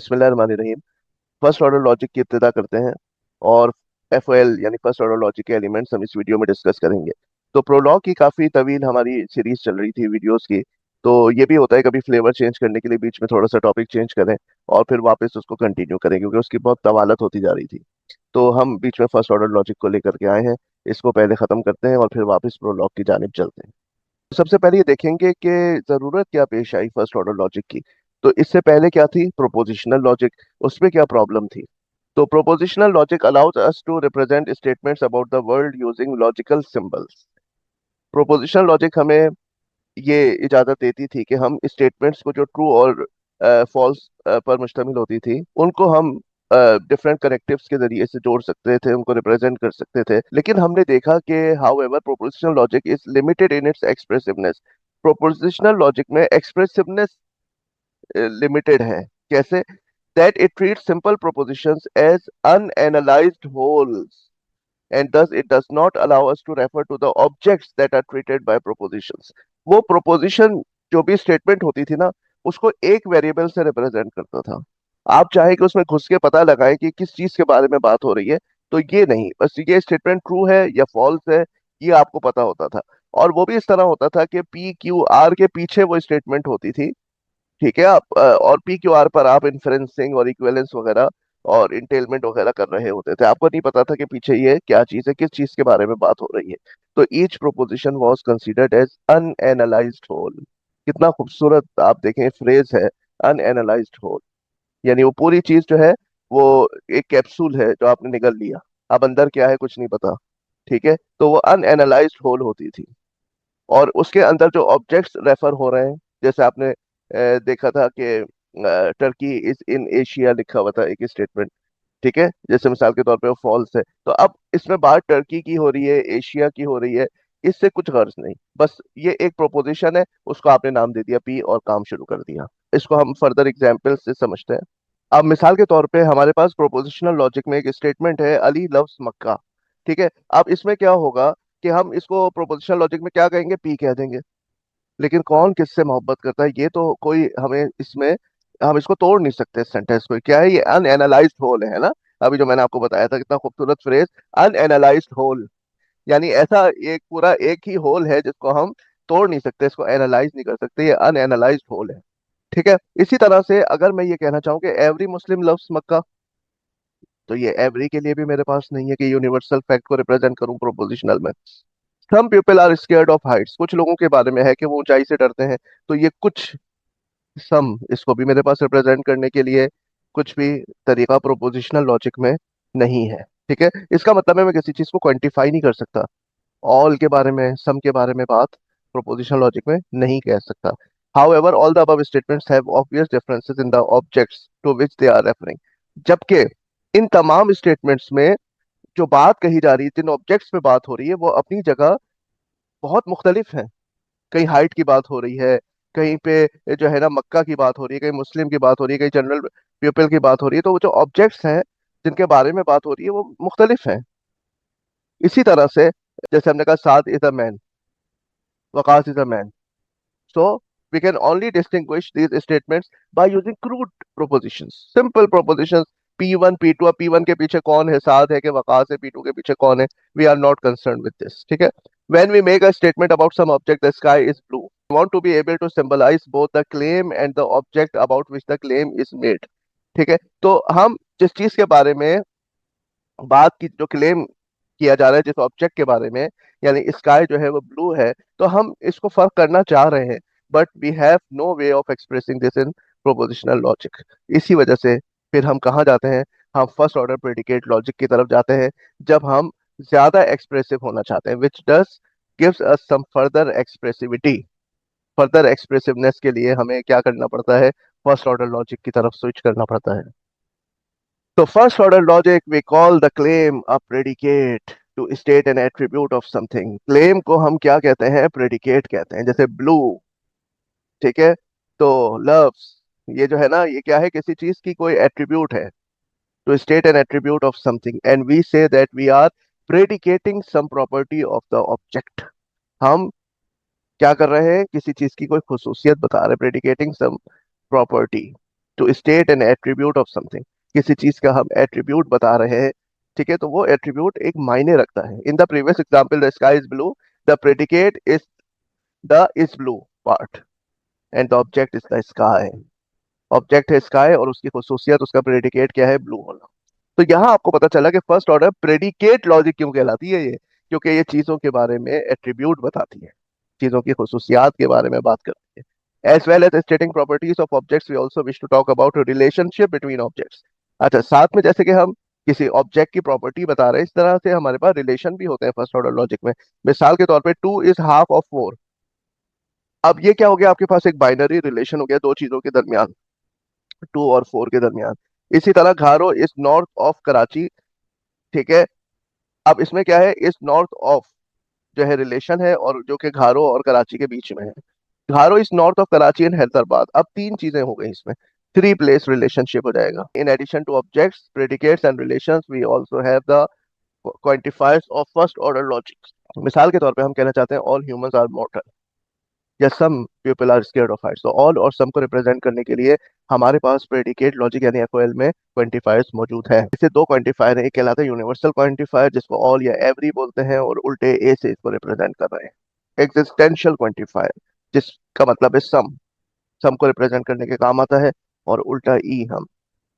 बिस्मिल्लाहिर्रहमानिर्रहीम। First order logic की इब्तिदा करते हैं और एफओएल यानी फर्स्ट ऑर्डर लॉजिक के एलिमेंट्स हम इस वीडियो में डिस्कस करेंगे। तो प्रोलॉग की काफ़ी तवील हमारी सीरीज चल रही थी वीडियोस की। तो ये भी होता है कभी फ्लेवर चेंज करने के लिए बीच में थोड़ा सा टॉपिक चेंज करें और फिर वापस उसको कंटिन्यू करें, क्योंकि उसकी बहुत तवालत होती जा रही थी। तो हम बीच में फर्स्ट ऑर्डर लॉजिक को लेकर के आए हैं। इसको पहले ख़त्म करते हैं और फिर वापस प्रोलॉग की जानिब चलते हैं। सबसे पहले ये देखेंगे कि जरूरत क्या पेश आई फर्स्ट ऑर्डर लॉजिक की। तो इससे पहले क्या थी प्रोपोजिशनल लॉजिक, उसमें क्या प्रॉब्लम थी। तो propositional logic allows us to represent statements about the world using logical symbols. Propositional logic हमें ये इजाजत देती थी कि हम स्टेटमेंट्स को जो ट्रू और फॉल्स पर मुश्तमिल होती थी उनको हम डिफरेंट कनेक्टिव्स के जरिए से जोड़ सकते थे, उनको रिप्रेजेंट कर सकते थे। लेकिन हमने देखा कि however propositional logic is limited in its expressiveness. Propositional logic में एक्सप्रेसिवनेस लिमिटेड है। कैसे? That it treats simple propositions as unanalysed wholes and thus it does not allow us to refer to the objects that are treated by propositions। वो proposition जो भी statement होती थी ना, उसको एक वेरिएबल से रिप्रेजेंट करता था। आप चाहे कि उसमें घुस के पता लगाएं कि किस चीज के बारे में बात हो रही है, तो ये नहीं, बस ये स्टेटमेंट ट्रू है या फॉल्स है ये आपको पता होता था। और वो भी इस तरह होता था कि पी क्यू आर के पीछे वो स्टेटमेंट होती थी। ठीक है, आप और पी क्यू आर पर आप इन्फ्रेंसिंग और इक्विवेलेंस वगैरह और इंटेलमेंट वगैरह कर रहे होते थे। आपको नहीं पता था कि पीछे ये क्या चीज है, किस चीज के बारे में बात हो रही है। तो each proposition was considered as unanalysed whole. कितना खूबसूरत आप देखें फ्रेज है, अनएनालाइज्ड होल। यानी वो पूरी चीज जो है वो एक कैप्सूल है जो आपने निगल लिया, अब अंदर क्या है कुछ नहीं पता। ठीक है, तो वो अनएनालाइज्ड होल होती थी। और उसके अंदर जो ऑब्जेक्ट्स रेफर हो रहे हैं, जैसे आपने देखा था कि टर्की इज इन एशिया लिखा हुआ था एक स्टेटमेंट। ठीक है, जैसे मिसाल के तौर पे वो फॉल्स है, तो अब इसमें बात टर्की की हो रही है, एशिया की हो रही है। इससे कुछ गर्ज नहीं, बस ये एक प्रोपोजिशन है, उसको आपने नाम दे दिया पी और काम शुरू कर दिया। इसको हम फर्दर एग्जाम्पल से समझते हैं। अब मिसाल के तौर पे हमारे पास प्रोपोजिशनल लॉजिक में एक स्टेटमेंट है अली लव्स मक्का। ठीक है, अब इसमें क्या होगा कि हम इसको प्रोपोजिशनल लॉजिक में क्या कहेंगे, पी कह देंगे। लेकिन कौन किससे मोहब्बत करता है ये तो कोई हमें इसमें, हम इसको तोड़ नहीं सकते सेंटेंस को। क्या है ये? अनएनालाइज्ड होल है ना। अभी जो मैंने आपको बताया था कितना खूबसूरत फ्रेज, अनएनालाइज्ड होल। यानी ऐसा एक पूरा एक ही होल है जिसको हम तोड़ नहीं सकते, इसको एनालाइज नहीं कर सकते, ये अनएनालाइज्ड होल है। ठीक है, इसी तरह से अगर मैं ये कहना चाहूँ कि एवरी मुस्लिम लव्स मक्का, तो ये एवरी के लिए भी मेरे पास नहीं है कि यूनिवर्सल फैक्ट को रिप्रेजेंट करूं प्रोपोजिशनल में। Some people are scared of heights, कुछ लोगों के बारे में है कि वो ऊंचाई से डरते हैं। तो ये कुछ, सम, इसको भी मेरे पास रिप्रेजेंट करने के लिए कुछ भी तरीका प्रोपोजिशनल लॉजिक में नहीं है। ठीक है, इसका मतलब है मैं किसी चीज को क्वांटिफाई नहीं कर सकता। ऑल के बारे में, सम के बारे में बात प्रोपोजिशनल लॉजिक में नहीं कह सकता। However, all the above statements have obvious differences in the objects to which they are referring। जबकि इन तमाम स्टेटमेंट्स में जो बात कही जा रही है, जिन ऑब्जेक्ट्स पे बात हो रही है, वो अपनी जगह बहुत मुख्तलिफ हैं। कहीं हाइट की बात हो रही है, कहीं पे जो है ना मक्का की बात हो रही है, कहीं मुस्लिम की बात हो रही है, कहीं जनरल पीपल की बात हो रही है। तो वो जो ऑब्जेक्ट्स हैं जिनके बारे में बात हो रही है वो मुख्तलिफ हैं। इसी तरह से जैसे हमने कहा Saad is a man, Waqas is a man. So we can only distinguish these statements by using crude propositions, simple propositions। P1 P2, अब P1 के पीछे कौन है, साद है कि वकास है, P2 के पीछे कौन है, we are not concerned with this। ठीक है, when we make a statement about some object, the sky is blue, we want to be able to symbolize both the claim and the object about which the claim is made। ठीक है, तो हम जिस चीज के बारे में बात की, जो क्लेम किया जा रहा है जिस ऑब्जेक्ट के बारे में, यानी स्काई जो है वो ब्लू है, तो हम इसको फर्क करना चाह रहे हैं। But we have no way of expressing this in propositional logic. इसी वजह से फिर हम कहाँ जाते हैं, हम फर्स्ट ऑर्डर प्रेडिकेट लॉजिक की तरफ जाते हैं, जब हम ज्यादा एक्सप्रेसिव होना चाहते हैं, विच डस गिव्स अस सम फर्दर एक्सप्रेसिविटी। फर्दर एक्सप्रेसिवनेस के लिए हमें क्या करना पड़ता है, फर्स्ट ऑर्डर लॉजिक की तरफ स्विच करना पड़ता है। So first order logic, we call the claim a predicate to state an attribute of something। claim को हम क्या कहते हैं, predicate कहते हैं। जैसे blue, ठीक है, तो loves, ये जो है ना ये क्या है, किसी चीज की कोई attribute है। to state an attribute of something and we say that we are predicating some property of the object। हम क्या कर रहे हैं, किसी चीज की कोई खुसूसियत बता रहे हैं, predicating some property। To state an attribute of something, किसी चीज का हम एट्रीब्यूट बता रहे हैं, ठीक है, तो वो एट्रीब्यूट एक मायने रखता है। In the previous example the sky is blue, the predicate is the is blue part and the object is the sky. Object है स्काई और उसकी खसूसियत, उसका प्रेडिकेट क्या है, ब्लू होना। तो यहाँ आपको पता चला कि फर्स्ट ऑर्डर प्रेडिकेट लॉजिक क्यों कहलाती है ये, क्योंकि ये चीजों के बारे में एट्रीब्यूट बताती है, चीजों की खसूसियात के बारे में बात करती है। As well as stating properties of objects we also wish to talk about relationship between objects. अच्छा, साथ में जैसे कि हम किसी ऑब्जेक्ट की प्रॉपर्टी बता रहे हैं, इस तरह से हमारे पास रिलेशन भी होते हैं फर्स्ट ऑर्डर लॉजिक में। मिसाल के तौर पे 2 is half of 4। अब ये क्या हो गया, आपके पास एक बाइनरी रिलेशन हो गया दो चीजों के दरमियान, 2 और 4 के दरमियान। इसी तरह घारो इज नॉर्थ ऑफ कराची, ठीक है। अब इसमें क्या है, इज नॉर्थ ऑफ जो है रिलेशन है, और जो कि घारो और कराची के बीच में है। Gharo is north of Karachi and Hyderabad. अब तीन चीजें हो गई इसमें, 3 प्लेस रिलेशनशिप हो जाएगा। In addition to objects, predicates and relations we also have the quantifiers of first order logic. मिसाल के तौर पे हम कहना चाहते हैं ऑल ह्यूमंस आर मॉर्टल, या some people are scared of heights. तो ऑल और सम को रिप्रेजेंट करने के लिए हमारे पास प्रेडिकेट लॉजिक यानी एफओएल में क्वांटिफायर्स मौजूद है। इससे दो क्वांटिफायर है, एक कहलाता है यूनिवर्सल क्वांटिफायर जिसको ऑल या एवरी बोलते हैं, और उल्टे ए से इसको रिप्रेजेंट कर रहे हैं एग्जिस्टेंशियल क्वांटिफायर, जिसका मतलब है सम को रिप्रेजेंट करने के काम आता है, और उल्टा ई हम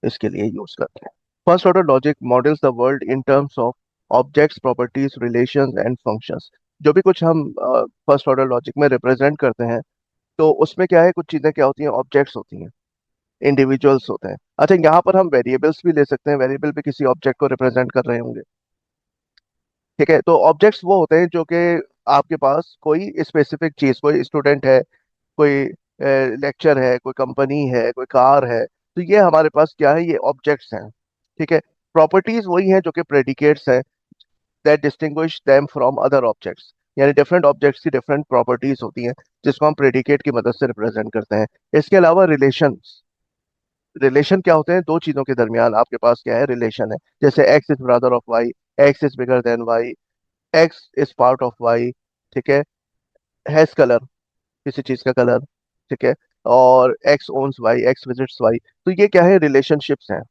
इसके लिए यूज करते हैं। First order logic models the world in terms of objects, properties, relations and functions. जो भी कुछ हम फर्स्ट ऑर्डर लॉजिक में रिप्रेजेंट करते हैं, तो उसमें क्या है, कुछ चीजें क्या होती हैं, ऑब्जेक्ट्स होती हैं, इंडिविजुअल्स होते हैं। अच्छा, यहाँ पर हम वेरिएबल्स भी ले सकते हैं, वेरिएबल भी किसी ऑब्जेक्ट को रिप्रेजेंट कर रहे होंगे, ठीक है। तो ऑब्जेक्ट्स वो होते हैं जो कि आपके पास कोई स्पेसिफिक चीज, कोई स्टूडेंट है, कोई लेक्चर है, कोई कंपनी है, कोई कार है, तो ये हमारे पास क्या है, ये ऑब्जेक्ट्स हैं, ठीक है। प्रॉपर्टीज वही हैं जो कि प्रेडिकेट्स हैं, that distinguish them from other objects. यानी डिफरेंट ऑब्जेक्ट्स की डिफरेंट प्रॉपर्टीज होती हैं जिसको हम प्रेडिकेट की मदद से रिप्रेजेंट करते हैं। इसके अलावा रिलेशंस, रिलेशन क्या होते हैं, दो चीजों के दरमियान आपके पास क्या है, रिलेशन है। जैसे X is brother of Y, X is bigger than Y, X is part of Y, ठीक है। हैज कलर, किसी चीज का कलर, ठीक है। और X owns Y, X visits Y. तो ये क्या है, रिलेशनशिप्स हैं।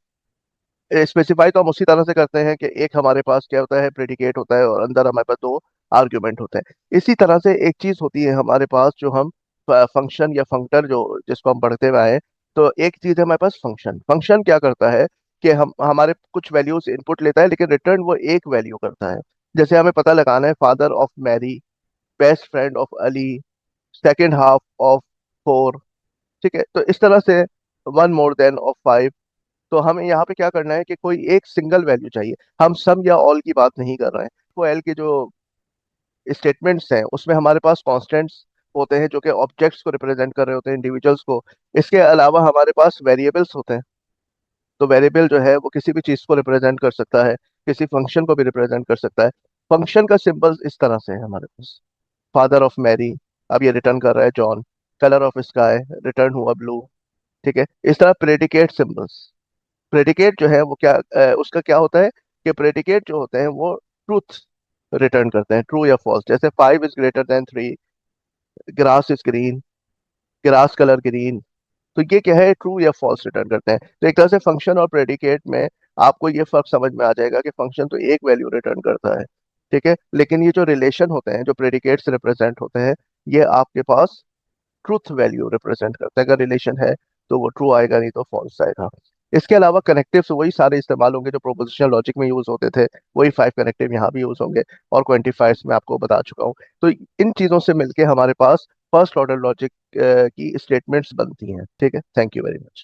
स्पेसिफाई तो हम उसी तरह से करते हैं कि एक हमारे पास क्या होता है, प्रेडिकेट होता है, और अंदर हमारे पास दो आर्ग्यूमेंट होते हैं। इसी तरह से एक चीज होती है हमारे पास जो हम फंक्शन या फंक्टर जो जिसको हम पढ़ते हुए आए। तो एक चीज है हमारे पास फंक्शन। फंक्शन क्या करता है कि हम हमारे कुछ वैल्यूज इनपुट लेता है, लेकिन रिटर्न वो एक वैल्यू करता है। जैसे हमें पता लगाना है father of Mary, best friend of Ali, second half of 4, ठीक है। तो इस तरह से वन मोर देन ऑफ 5। तो हमें यहाँ पे क्या करना है कि कोई एक सिंगल वैल्यू चाहिए, हम सम या ऑल की बात नहीं कर रहे हैं। वो एल के जो स्टेटमेंट्स हैं उसमें हमारे पास कॉन्स्टेंट्स होते हैं जो कि ऑब्जेक्ट्स को रिप्रेजेंट कर रहे होते हैं, इंडिविजुअल्स को। इसके अलावा हमारे पास वेरिएबल्स होते हैं। तो वेरिएबल जो है वो किसी भी चीज को रिप्रेजेंट कर सकता है, किसी फंक्शन को भी रिप्रेजेंट कर सकता है। फंक्शन का सिंबल इस तरह से है हमारे पास, फादर ऑफ मैरी, अब ये रिटर्न कर रहा है John, colour of sky, return हुआ ब्लू, ठीक है। इस तरह प्रेडिकेट सिंबल्स, प्रेडिकेट जो है वो क्या उसका क्या होता है कि प्रेडिकेट जो होते हैं वो ट्रूथ रिटर्न करते हैं, ट्रू या फॉल्स। जैसे 5 is greater than 3, grass is green, grass colour green. तो ये क्या है, ट्रू या फॉल्स रिटर्न करते हैं। तो एक तरह से फंक्शन और प्रेडिकेट में आपको ये फर्क समझ में आ जाएगा कि फंक्शन तो एक वैल्यू रिटर्न करता है, ठीक है, लेकिन ये जो रिलेशन होते हैं, जो प्रेडिकेट्स रिप्रेजेंट होते हैं, ये आपके पास ट्रूथ वैल्यू रिप्रेजेंट करता है। अगर रिलेशन है तो वो ट्रू आएगा, नहीं तो फॉल्स आएगा। इसके अलावा कनेक्टिव्स वही सारे इस्तेमाल होंगे जो प्रोपोजिशनल लॉजिक में यूज होते थे, वही 5 कनेक्टिव यहाँ भी यूज होंगे, और क्वांटिफायर्स में आपको बता चुका हूँ। तो इन चीजों से मिलके हमारे पास फर्स्ट ऑर्डर लॉजिक की स्टेटमेंट्स बनती हैं, ठीक है। Thank you very much.